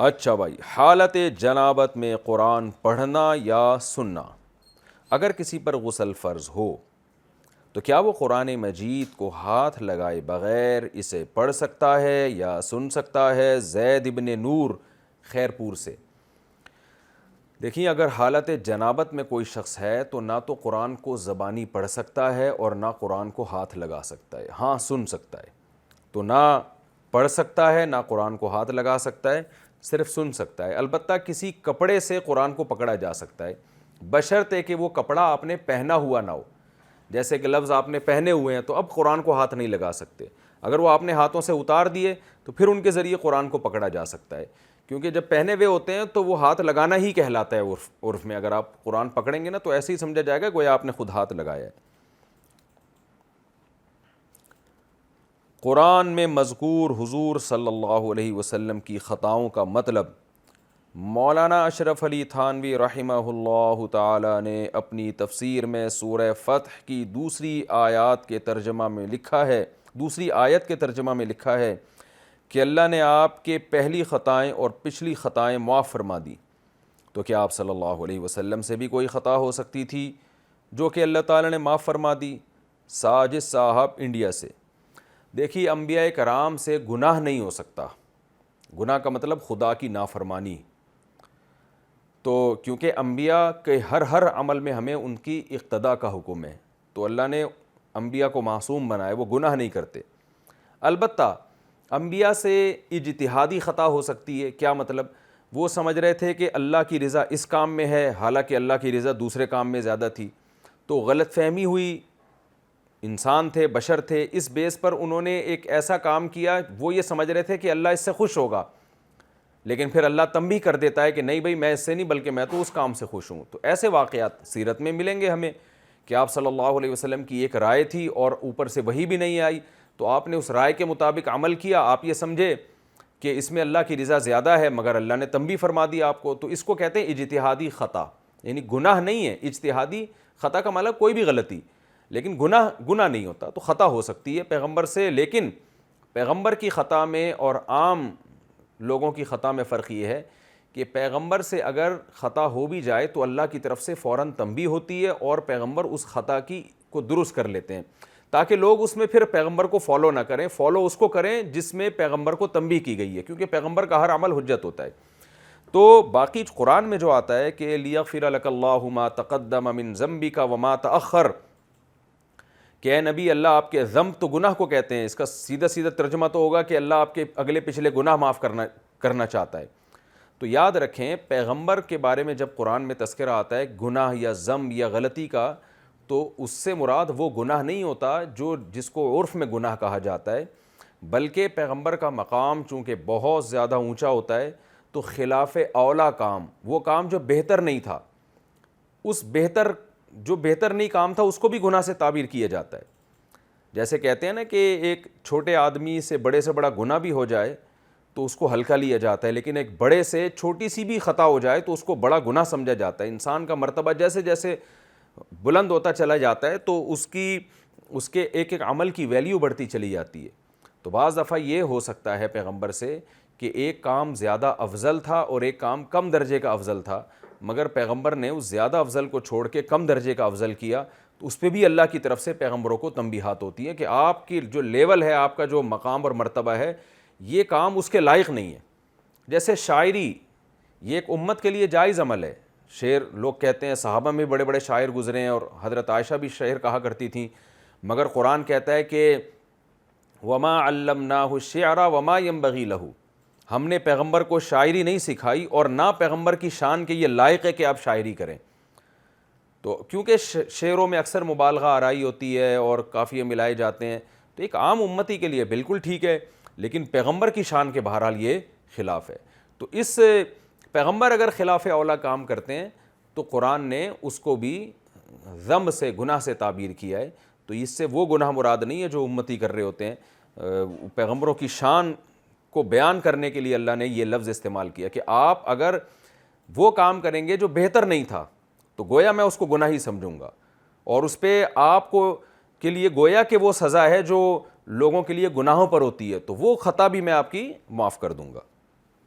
اچھا بھائی، حالت جنابت میں قرآن پڑھنا یا سننا، اگر کسی پر غسل فرض ہو تو کیا وہ قرآن مجید کو ہاتھ لگائے بغیر اسے پڑھ سکتا ہے یا سن سکتا ہے؟ زید ابن نور خیرپور سے۔ دیکھیے، اگر حالت جنابت میں کوئی شخص ہے تو نہ تو قرآن کو زبانی پڑھ سکتا ہے اور نہ قرآن کو ہاتھ لگا سکتا ہے، ہاں سن سکتا ہے۔ تو نہ پڑھ سکتا ہے نہ قرآن کو ہاتھ لگا سکتا ہے، صرف سن سکتا ہے۔ البتہ کسی کپڑے سے قرآن کو پکڑا جا سکتا ہے، بشرطے کہ وہ کپڑا آپ نے پہنا ہوا نہ ہو۔ جیسے کہ لفظ آپ نے پہنے ہوئے ہیں تو اب قرآن کو ہاتھ نہیں لگا سکتے، اگر وہ آپ نے ہاتھوں سے اتار دیے تو پھر ان کے ذریعے قرآن کو پکڑا جا سکتا ہے، کیونکہ جب پہنے ہوئے ہوتے ہیں تو وہ ہاتھ لگانا ہی کہلاتا ہے عرف میں۔ اگر آپ قرآن پکڑیں گے نا تو ایسے ہی سمجھا جائے گا گویا آپ نے خود ہاتھ لگایا ہے۔ قرآن میں مذکور حضور صلی اللہ علیہ وسلم کی خطاؤں کا مطلب مولانا اشرف علی تھانوی رحمہ اللہ تعالی نے اپنی تفسیر میں سورہ فتح کی دوسری آیت کے ترجمہ میں لکھا ہے کہ اللہ نے آپ کے پہلی خطائیں اور پچھلی خطائیں معاف فرما دی۔ تو کیا آپ صلی اللہ علیہ وسلم سے بھی کوئی خطا ہو سکتی تھی جو کہ اللہ تعالی نے معاف فرما دی؟ ساجد صاحب انڈیا سے۔ دیکھیے، انبیاء کرام سے گناہ نہیں ہو سکتا۔ گناہ کا مطلب خدا کی نافرمانی۔ تو کیونکہ انبیاء کے ہر عمل میں ہمیں ان کی اقتداء کا حکم ہے، تو اللہ نے انبیاء کو معصوم بنایا، وہ گناہ نہیں کرتے۔ البتہ انبیاء سے اجتہادی خطا ہو سکتی ہے۔ کیا مطلب؟ وہ سمجھ رہے تھے کہ اللہ کی رضا اس کام میں ہے، حالانکہ اللہ کی رضا دوسرے کام میں زیادہ تھی، تو غلط فہمی ہوئی۔ انسان تھے، بشر تھے، اس بیس پر انہوں نے ایک ایسا کام کیا، وہ یہ سمجھ رہے تھے کہ اللہ اس سے خوش ہوگا، لیکن پھر اللہ تنبیہ کر دیتا ہے کہ نہیں بھائی، میں اس سے نہیں بلکہ میں تو اس کام سے خوش ہوں۔ تو ایسے واقعات سیرت میں ملیں گے ہمیں کہ آپ صلی اللہ علیہ وسلم کی ایک رائے تھی اور اوپر سے وحی بھی نہیں آئی، تو آپ نے اس رائے کے مطابق عمل کیا، آپ یہ سمجھے کہ اس میں اللہ کی رضا زیادہ ہے، مگر اللہ نے تنبیہ فرما دی آپ کو۔ تو اس کو کہتے ہیں اجتہادی خطا، یعنی گناہ نہیں ہے۔ اجتہادی خطا کا مطلب کوئی بھی غلطی، لیکن گناہ نہیں ہوتا، تو خطا ہو سکتی ہے پیغمبر سے۔ لیکن پیغمبر کی خطا میں اور عام لوگوں کی خطا میں فرق یہ ہے کہ پیغمبر سے اگر خطا ہو بھی جائے تو اللہ کی طرف سے فوراً تنبیہ ہوتی ہے اور پیغمبر اس خطا کو درست کر لیتے ہیں، تاکہ لوگ اس میں پھر پیغمبر کو فالو نہ کریں، فالو اس کو کریں جس میں پیغمبر کو تنبیہ کی گئی ہے، کیونکہ پیغمبر کا ہر عمل حجت ہوتا ہے۔ تو باقی قرآن میں جو آتا ہے کہ لیغفر لک اللہ ما تقدم من ذنبک وما تأخر، کہ اے نبی، اللہ آپ کے ذنب تو گناہ کو کہتے ہیں، اس کا سیدھا ترجمہ تو ہوگا کہ اللہ آپ کے اگلے پچھلے گناہ معاف کرنا چاہتا ہے۔ تو یاد رکھیں، پیغمبر کے بارے میں جب قرآن میں تذکرہ آتا ہے گناہ یا ذنب یا غلطی کا، تو اس سے مراد وہ گناہ نہیں ہوتا جس کو عرف میں گناہ کہا جاتا ہے، بلکہ پیغمبر کا مقام چونکہ بہت زیادہ اونچا ہوتا ہے، تو خلاف اولا کام، وہ کام جو بہتر نہیں تھا، جو بہتر نہیں کام تھا اس کو بھی گناہ سے تعبیر کیا جاتا ہے۔ جیسے کہتے ہیں نا کہ ایک چھوٹے آدمی سے بڑا گناہ بھی ہو جائے تو اس کو ہلکا لیا جاتا ہے، لیکن ایک بڑے سے چھوٹی سی بھی خطا ہو جائے تو اس کو بڑا گناہ سمجھا جاتا ہے۔ انسان کا مرتبہ جیسے جیسے بلند ہوتا چلا جاتا ہے تو اس کے ایک عمل کی ویلیو بڑھتی چلی جاتی ہے۔ تو بعض دفعہ یہ ہو سکتا ہے پیغمبر سے کہ ایک کام زیادہ افضل تھا اور ایک کام کم درجے کا افضل تھا، مگر پیغمبر نے اس زیادہ افضل کو چھوڑ کے کم درجے کا افضل کیا، تو اس پہ بھی اللہ کی طرف سے پیغمبروں کو تنبیہات ہوتی ہیں کہ آپ کی جو لیول ہے، آپ کا جو مقام اور مرتبہ ہے، یہ کام اس کے لائق نہیں ہے۔ جیسے شاعری، یہ ایک امت کے لیے جائز عمل ہے۔ شعر لوگ کہتے ہیں صحابہ میں بڑے شاعر گزرے ہیں اور حضرت عائشہ بھی شعر کہا کرتی تھیں، مگر قرآن کہتا ہے کہ وما علمناہ الشعر وما ينبغي له، ہم نے پیغمبر کو شاعری نہیں سکھائی اور نہ پیغمبر کی شان کے یہ لائق ہے کہ آپ شاعری کریں۔ تو کیونکہ شعروں میں اکثر مبالغہ آرائی ہوتی ہے اور قافیے ملائے جاتے ہیں، تو ایک عام امتی کے لیے بالکل ٹھیک ہے، لیکن پیغمبر کی شان کے بہرحال یہ خلاف ہے۔ تو اس پیغمبر اگر خلاف اولا کام کرتے ہیں تو قرآن نے اس کو بھی ذنب سے، گناہ سے تعبیر کیا ہے۔ تو اس سے وہ گناہ مراد نہیں ہے جو امتی کر رہے ہوتے ہیں۔ پیغمبروں کی شان کو بیان کرنے کے لیے اللہ نے یہ لفظ استعمال کیا کہ آپ اگر وہ کام کریں گے جو بہتر نہیں تھا تو گویا میں اس کو گناہ ہی سمجھوں گا، اور اس پہ آپ کو کے لیے گویا کہ وہ سزا ہے جو لوگوں کے لیے گناہوں پر ہوتی ہے، تو وہ خطا بھی میں آپ کی معاف کر دوں گا۔